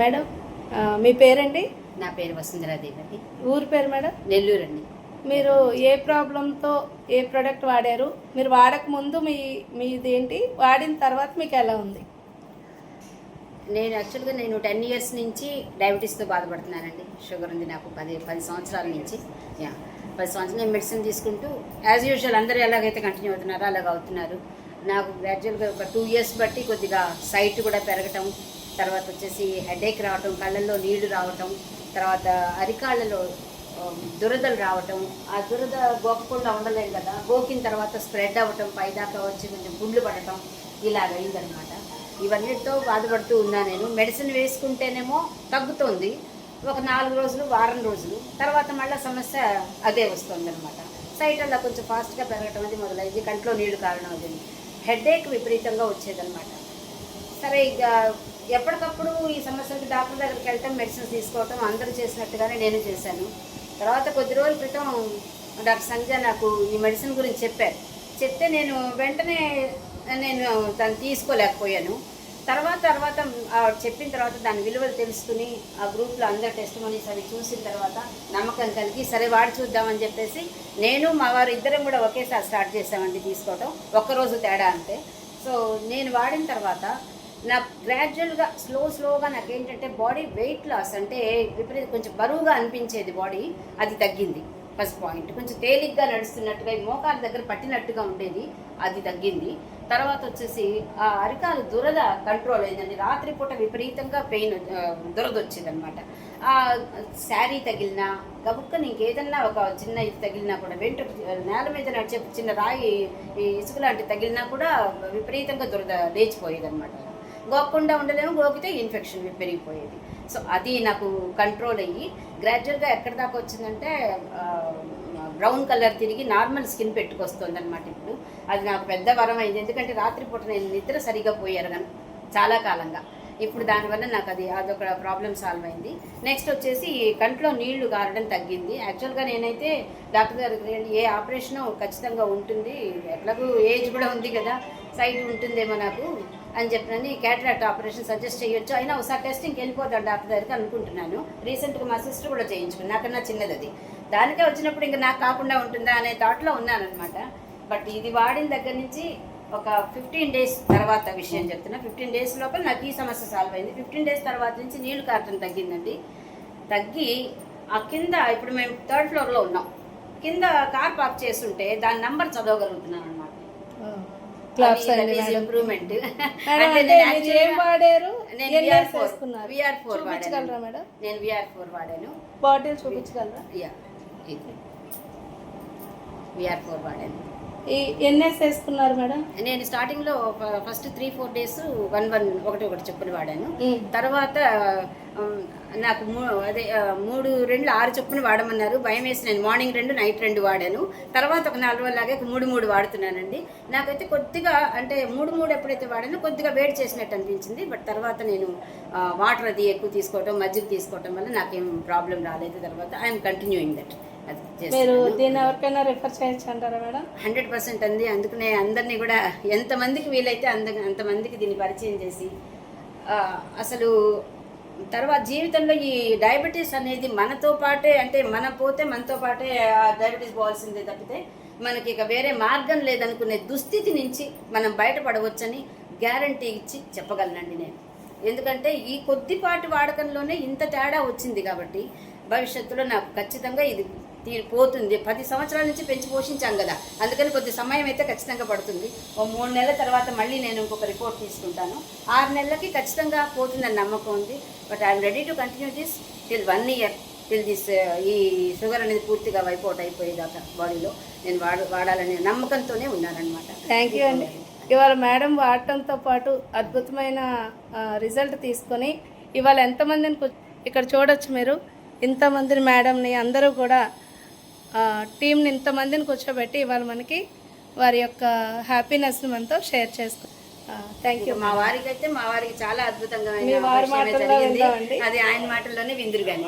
Madam మీ పేరండి? నా పేరు వసుంధరాదేవి అండి. ఊరు పేరు మేడం? నెల్లూరు అండి. మీరు ఏ ప్రాబ్లంతో ఏ ప్రోడక్ట్ వాడారు? మీరు వాడక ముందు మీదేంటి, వాడిన తర్వాత మీకు ఎలా ఉంది? నేను యాక్చువల్గా 10 ఇయర్స్ నుంచి డయాబెటీస్తో బాధపడుతున్నానండి. షుగర్ ఉంది నాకు 10 సంవత్సరాల నుంచి. 10 సంవత్సరాలు నేను మెడిసిన్ తీసుకుంటూ యాజ్ యూజువల్ అందరూ ఎలాగైతే కంటిన్యూ అవుతున్నారో అలాగ అవుతున్నారు. నాకు గ్రాడ్యువల్గా ఒక 2 ఇయర్స్ బట్టి కొద్దిగా సైట్ కూడా పెరగటం, తర్వాత వచ్చేసి హెడేక్ రావటం, కళ్ళల్లో నీళ్లు రావటం, తర్వాత అరికాళ్ళలో దురదలు రావటం, ఆ దురద గోకకుండా ఉండలేం కదా, గోకిన తర్వాత స్ప్రెడ్ అవ్వటం, పైదాకా వచ్చి కొంచెం పుండ్లు పడటం, ఇలాగ అయిందనమాట. ఇవన్నిటితో బాధపడుతూ ఉన్నా. నేను మెడిసిన్ వేసుకుంటేనేమో తగ్గుతుంది, ఒక 4 రోజులు వారం రోజులు తర్వాత మళ్ళీ సమస్య అదే వస్తుంది అనమాట. సైట్ అలా కొంచెం ఫాస్ట్గా పెరగటం అది మొదలైంది, కంట్లో నీళ్లు కారణం అవుతుంది, హెడేక్ విపరీతంగా వచ్చేదనమాట. సరే ఇక ఎప్పటికప్పుడు ఈ సమస్యలకి డాక్టర్ దగ్గరికి వెళ్ళటం, మెడిసిన్స్ తీసుకోవటం అందరూ చేసినట్టుగానే నేను చేశాను. తర్వాత కొద్ది రోజుల క్రితం డాక్టర్ సంజయ్ నాకు ఈ మెడిసిన్ గురించి చెప్తే నేను వెంటనే దాన్ని తీసుకోలేకపోయాను. తర్వాత చెప్పిన తర్వాత దాని విలువలు తెలుసుకుని ఆ గ్రూప్లో అందరు టెస్టిమోనీస్ అవి చూసిన తర్వాత నమ్మకం కలిగి సరే వాడి చూద్దామని చెప్పేసి నేను మా వారు ఇద్దరం కూడా ఒకేసారి స్టార్ట్ చేసామండి తీసుకోవటం, ఒక్కరోజు తేడా అంతే. సో నేను వాడిన తర్వాత నాకు గ్రాడ్యువల్గా స్లోగా నాకేంటంటే బాడీ వెయిట్ లాస్, అంటే విపరీత కొంచెం బరువుగా అనిపించేది బాడీ, అది తగ్గింది. First point. కొంచెం తేలిగ్గా నడుస్తున్నట్టుగా, మోకాల దగ్గర పట్టినట్టుగా ఉండేది, అది తగ్గింది. తర్వాత వచ్చేసి ఆ అరికాలు దురద కంట్రోల్ అయిందండి. రాత్రిపూట విపరీతంగా పెయిన్, దురద వచ్చేది అనమాట. ఆ శారీ తగిలినా, గబుక్కని ఇంకేదన్నా ఒక చిన్న ఇది తగిలినా కూడా, నేల మీద నడిచే చిన్న రాయి ఇసుక లాంటి తగిలినా కూడా విపరీతంగా దురద లేచిపోయేది అనమాట. గోకుండా ఉండలేము, గోకితే ఇన్ఫెక్షన్ పెరిగిపోయేది. సో అది నాకు కంట్రోల్ అయ్యి గ్రాడ్యువల్గా ఎక్కడి దాకా వచ్చిందంటే బ్రౌన్ కలర్ తిరిగి నార్మల్ స్కిన్ పెట్టుకొస్తుంది అనమాట. ఇప్పుడు అది నాకు పెద్ద వరం అయింది, ఎందుకంటే రాత్రిపూట నేను నిద్ర సరిగా పోయారు కానీ చాలా కాలంగా. ఇప్పుడు దానివల్ల నాకు అదొక ప్రాబ్లం సాల్వ్ అయింది. నెక్స్ట్ వచ్చేసి కంట్లో నీళ్లు గారడం తగ్గింది. యాక్చువల్గా నేనైతే డాక్టర్ గారికి ఏ ఆపరేషను ఖచ్చితంగా ఉంటుంది, ఎట్లాగూ ఏజ్ కూడా ఉంది కదా, సైట్ ఉంటుందేమో నాకు అని చెప్పినని క్యాటరాక్ట్ ఆపరేషన్ సజెస్ట్ చేయొచ్చు, అయినా ఒకసారి టెస్టింగ్కి వెళ్ళిపోతాను డాక్టర్ దగ్గరికి అనుకుంటున్నాను. రీసెంట్గా మా సిస్టర్ కూడా చేయించుకుని, నాకన్నా చిన్నది అది, దానికే వచ్చినప్పుడు ఇంకా నాకు కాకుండా ఉంటుందా అనే థాట్లో ఉన్నానమాట. బట్ ఇది వాడిన దగ్గర నుంచి ఒక 15 డేస్ తర్వాత విషయం చెప్తున్నా, 15 డేస్ లోపల నాకు ఈ సమస్య సాల్వ్ అయింది. 15 డేస్ తర్వాత నుంచి నీళ్లు కారటం తగ్గిందండి. తగ్గి ఆ కింద, ఇప్పుడు మేము 3rd ఫ్లోర్లో ఉన్నాం, కింద కార్ పార్క్ చేస్తుంటే దాని నంబర్ చదవగలుగుతున్నాను అనమాట. ఇంప్రూవ్మెంట్. నేను VR4 వాడాను. బాటిల్ చూపించగలరా? VR4 వాడాను. ఎన్ఎస్ వేసుకున్నారు మేడం? నేను స్టార్టింగ్లో ఫస్ట్ 3-4 డేస్ ఒకటి చొప్పున వాడాను. తర్వాత నాకు 3 6 చొప్పున వాడమన్నారు. భయం వేసి నేను మార్నింగ్ 2 నైట్ 2 వాడాను. తర్వాత ఒక 4 రోజులాగే 3 వాడుతున్నానండి. నాకైతే కొద్దిగా, అంటే 3 ఎప్పుడైతే వాడానో కొద్దిగా వేడి చేసినట్టు అనిపించింది. బట్ తర్వాత నేను వాటర్ అది ఎక్కువ తీసుకోవటం, మజ్జిగ తీసుకోవటం వల్ల నాకేం ప్రాబ్లం రాలేదు. తర్వాత ఐఎమ్ కంటిన్యూయింగ్ దట్. మీరు దీన్ని ఎవరికైనా రిఫర్ చేయొచ్చు అంటారా మేడం? 100% అంది. అందుకనే అందరినీ కూడా ఎంతమందికి వీలైతే అంతమందికి దీన్ని పరిచయం చేసి, అసలు తర్వాత జీవితంలో ఈ డయాబెటీస్ అనేది మనతో పాటే, అంటే మనతో పాటే డయాబెటీస్ పోవాల్సిందే తప్పితే మనకి ఇక వేరే మార్గం లేదనుకునే దుస్థితి నుంచి మనం బయటపడవచ్చని గ్యారంటీ ఇచ్చి చెప్పగలనండి నేను. ఎందుకంటే ఈ కొద్దిపాటి వాడకంలోనే ఇంత తేడా వచ్చింది కాబట్టి భవిష్యత్తులో నాకు ఖచ్చితంగా ఇది పోతుంది. 10 సంవత్సరాల నుంచి పెంచి పోషించాం కదా, అందుకని కొద్ది సమయం అయితే ఖచ్చితంగా పడుతుంది. ఓ 3 నెలల తర్వాత మళ్ళీ నేను ఇంకొక రిపోర్ట్ తీసుకుంటాను. 6 నెలలకి ఖచ్చితంగా పోతుందని నమ్మకం ఉంది. But I'm ready to continue this till 1 year, till this ఈ షుగర్ అనేది పూర్తిగా వైపౌట్ అయిపోయేదాకా బాడీలో నేను వాడాలనే నమ్మకంతోనే ఉన్నానన్నమాట. థ్యాంక్ యూ అండి. ఇవాళ మేడం వాడటంతో పాటు అద్భుతమైన రిజల్ట్ తీసుకొని ఇవాళ ఎంతమందిని ఇక్కడ చూడొచ్చు మీరు, ఇంతమందిని మేడంని అందరూ కూడా టీంని ఇంతమందిని కూర్చోబెట్టి ఇవాళ మనకి వారి యొక్క హ్యాపీనెస్ని మనతో షేర్ చేసుకో. Thank you. మా వారికి చాలా అద్భుతంగా జరిగింది, అది ఆయన మాటల్లోనే విందురు కానీ.